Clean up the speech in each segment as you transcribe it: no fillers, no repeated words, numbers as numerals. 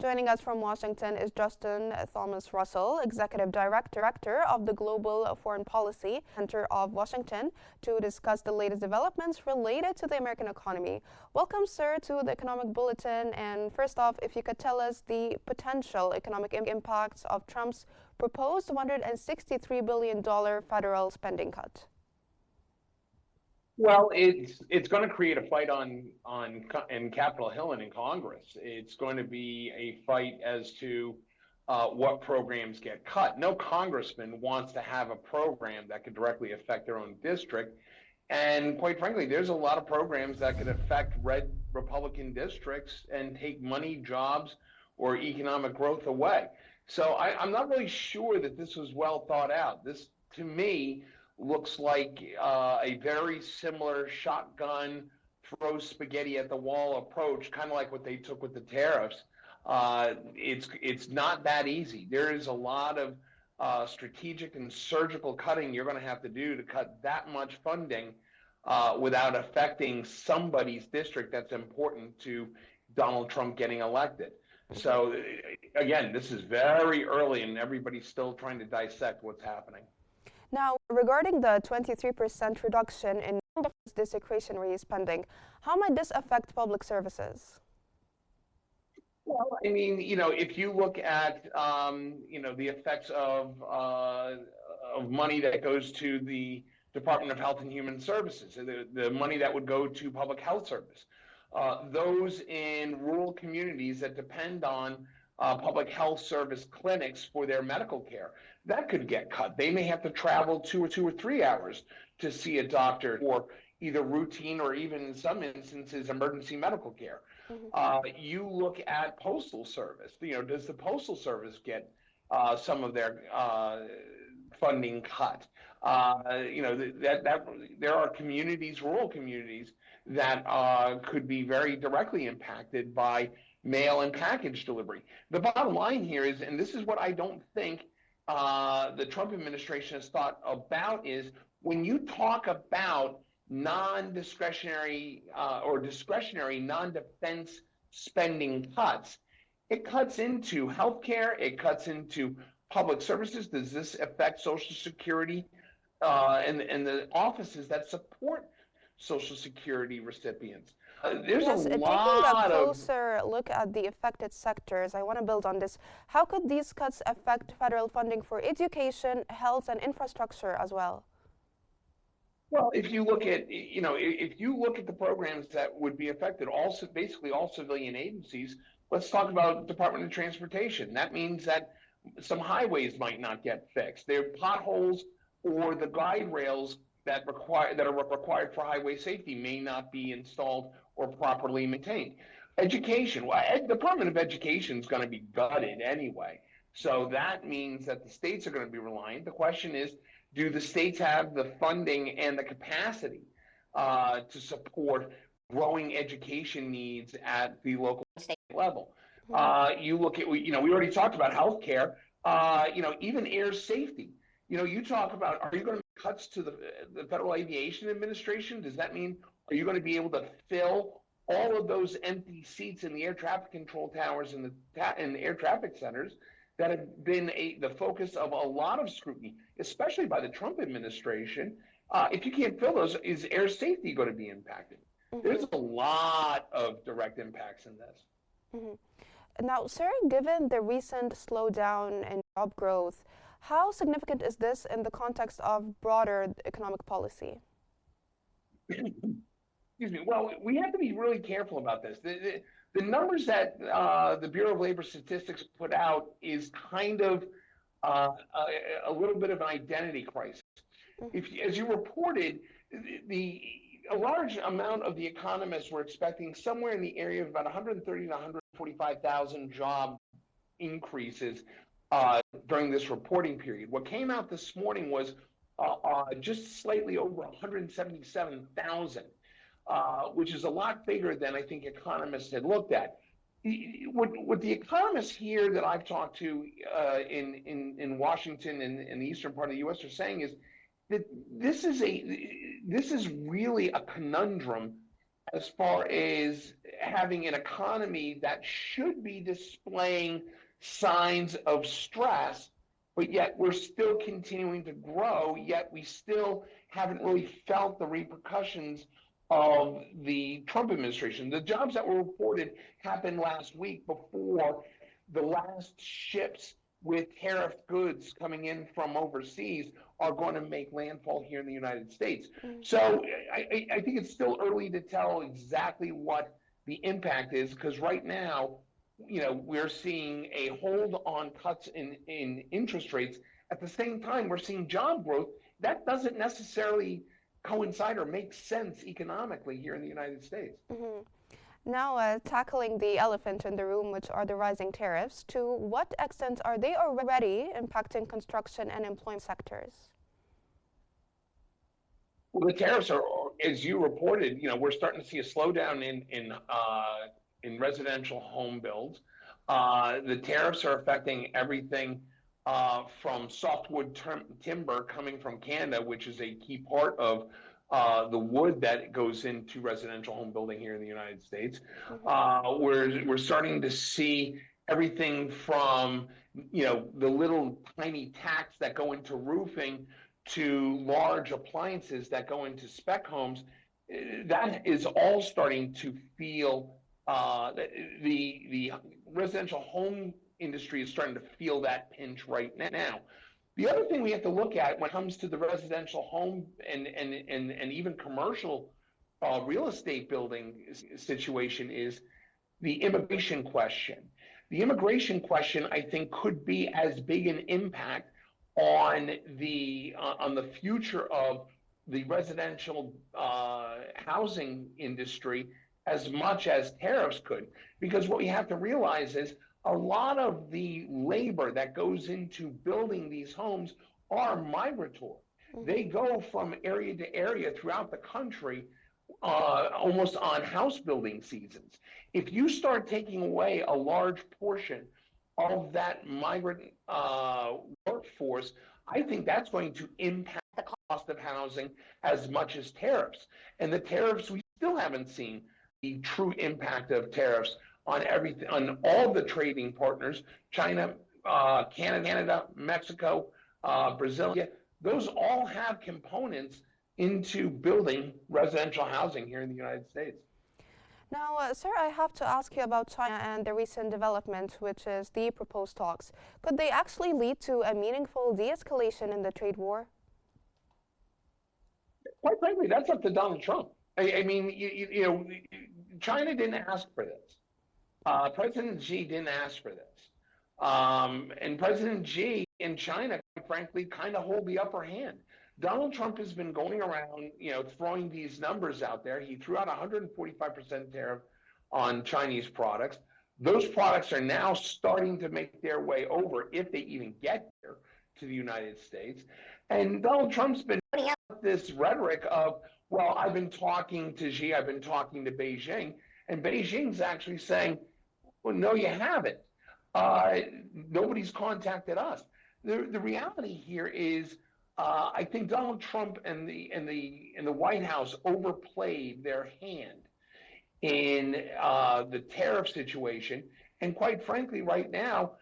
Joining us from Washington is Justin Thomas Russell, Executive Director of the Global Foreign Policy Center of Washington, to discuss the latest developments related to the American economy. Welcome, sir, to the Economic Bulletin. And first off, if you could tell us the potential economic impacts of Trump's proposed $163 billion federal spending cut. Well, it's going to create a fight in Capitol Hill and in Congress. It's going to be a fight as to what programs get cut. No congressman wants to have a program that could directly affect their own district. And quite frankly, there's a lot of programs that could affect red Republican districts and take money, jobs, or economic growth away. So I'm not really sure that this was well thought out. This, to me, looks like a very similar shotgun, throw spaghetti at the wall approach, kind of like what they took with the tariffs. It's not that easy. There is a lot of strategic and surgical cutting you're going to have to do to cut that much funding without affecting somebody's district that's important to Donald Trump getting elected. So again, this is very early and everybody's still trying to dissect what's happening. Now, regarding the 23% reduction in discretionary spending, how might this affect public services? Well, I mean, if you look at, the effects of money that goes to the Department of Health and Human Services, the money that would go to public health service, those in rural communities that depend on public health service clinics for their medical care, that could get cut. They may have to travel 2 or 3 hours to see a doctor for either routine or even in some instances emergency medical care. You look at postal service. Does the postal service get some of their funding cut? There are communities, rural communities, that could be very directly impacted by mail and package delivery. The bottom line here is, and this is what I don't think the Trump administration has thought about, is when you talk about non-discretionary or discretionary non-defense spending cuts, it cuts into healthcare, it cuts into public services. Does this affect Social Security and the offices that support Social Security recipients? There's a lot taking a closer look at the affected sectors, I want to build on this. How could these cuts affect federal funding for education, health, and infrastructure as well? Well, if you look at the programs that would be affected, basically all civilian agencies, let's talk about Department of Transportation. That means that some highways might not get fixed. There are potholes or the guide rails that are required for highway safety may not be installed or properly maintained. Education, well, Department of Education is going to be gutted anyway. So that means that the states are going to be reliant. The question is, do the states have the funding and the capacity to support growing education needs at the local state level? You look at, we already talked about healthcare, even air safety. You talk about, are you going to make cuts to the Federal Aviation Administration? Does that mean, are you going to be able to fill all of those empty seats in the air traffic control towers and the air traffic centers that have been the focus of a lot of scrutiny, especially by the Trump administration? If you can't fill those, is air safety going to be impacted? There's a lot of direct impacts in this. Now, sir, given the recent slowdown in job growth, how significant is this in the context of broader economic policy? Excuse me. Well, we have to be really careful about this. The numbers that the Bureau of Labor Statistics put out is kind of a little bit of an identity crisis. As you reported, a large amount of the economists were expecting somewhere in the area of about 130 to 145,000 job increases during this reporting period. What came out this morning was just slightly over 177,000, which is a lot bigger than I think economists had looked at. What the economists here that I've talked to in Washington and in the eastern part of the U.S. are saying is that this is really a conundrum as far as having an economy that should be displaying signs of stress, but yet we're still continuing to grow, yet we still haven't really felt the repercussions of the Trump administration. The jobs that were reported happened last week before the last ships with tariff goods coming in from overseas are going to make landfall here in the United States. So I think it's still early to tell exactly what the impact is, because right now, we're seeing a hold on cuts in interest rates. At the same time, we're seeing job growth. That doesn't necessarily coincide or make sense economically here in the United States. Now, tackling the elephant in the room, which are the rising tariffs, to what extent are they already impacting construction and employment sectors? Well, the tariffs are, as you reported, we're starting to see a slowdown in residential home builds. The tariffs are affecting everything from softwood timber coming from Canada, which is a key part of the wood that goes into residential home building here in the United States. We're starting to see everything from the little tiny tacks that go into roofing to large appliances that go into spec homes. That is all starting to feel the residential home industry is starting to feel that pinch right now. The other thing we have to look at when it comes to the residential home and even commercial real estate building situation is the immigration question. The immigration question, I think, could be as big an impact on the future of the residential housing industry as much as tariffs could. Because what we have to realize is a lot of the labor that goes into building these homes are migratory. They go from area to area throughout the country, almost on house building seasons. If you start taking away a large portion of that migrant workforce, I think that's going to impact the cost of housing as much as tariffs. And the tariffs, we still haven't seen the true impact of tariffs on everything, on all the trading partners, China, Canada, Mexico, Brazil. Those all have components into building residential housing here in the United States. Now, sir, I have to ask you about China and the recent development, which is the proposed talks. Could they actually lead to a meaningful de-escalation in the trade war? Quite frankly, that's up to Donald Trump. I mean, China didn't ask for this. President Xi didn't ask for this. And President Xi in China, quite frankly, kind of hold the upper hand. Donald Trump has been going around, throwing these numbers out there. He threw out 145% tariff on Chinese products. Those products are now starting to make their way over, if they even get here, to the United States. And Donald Trump's been putting out this rhetoric of, well, I've been talking to Xi, I've been talking to Beijing, and Beijing's actually saying, well, no, you haven't. Nobody's contacted us. The reality here is, I think Donald Trump and the White House overplayed their hand in the tariff situation, and quite frankly, right now,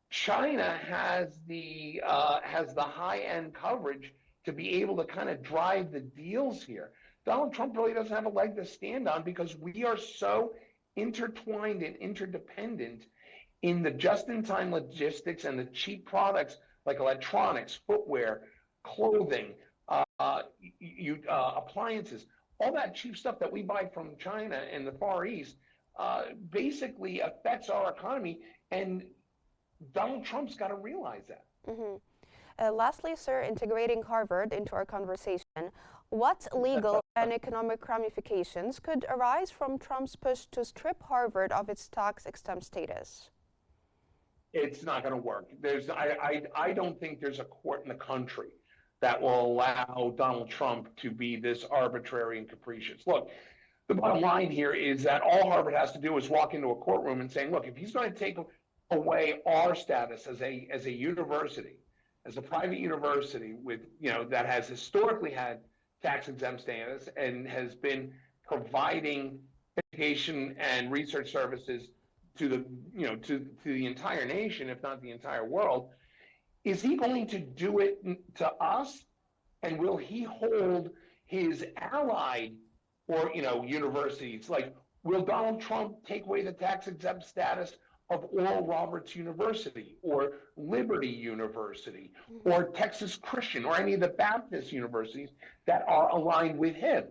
China has the high-end coverage to be able to kind of drive the deals here. Donald Trump really doesn't have a leg to stand on because we are so intertwined and interdependent in the just-in-time logistics and the cheap products like electronics, footwear, clothing, appliances, all that cheap stuff that we buy from China and the Far East basically affects our economy, and Donald Trump's got to realize that. Lastly, sir, integrating Harvard into our conversation, what legal and economic ramifications could arise from Trump's push to strip Harvard of its tax-exempt status? It's not going to work. I don't think there's a court in the country that will allow Donald Trump to be this arbitrary and capricious. Look, the bottom line here is that all Harvard has to do is walk into a courtroom and saying, look, if he's going to take away our status as a university, as a private university with, that has historically had tax exempt status and has been providing education and research services to the, to the entire nation, if not the entire world, is he going to do it to us? And will he hold his allied or, universities? Like, will Donald Trump take away the tax exempt status of Oral Roberts University or Liberty University or Texas Christian or any of the Baptist universities that are aligned with him?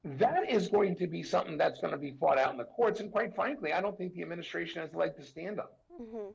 That is going to be something that's going to be fought out in the courts. And quite frankly, I don't think the administration has a leg to stand on. Mm-hmm.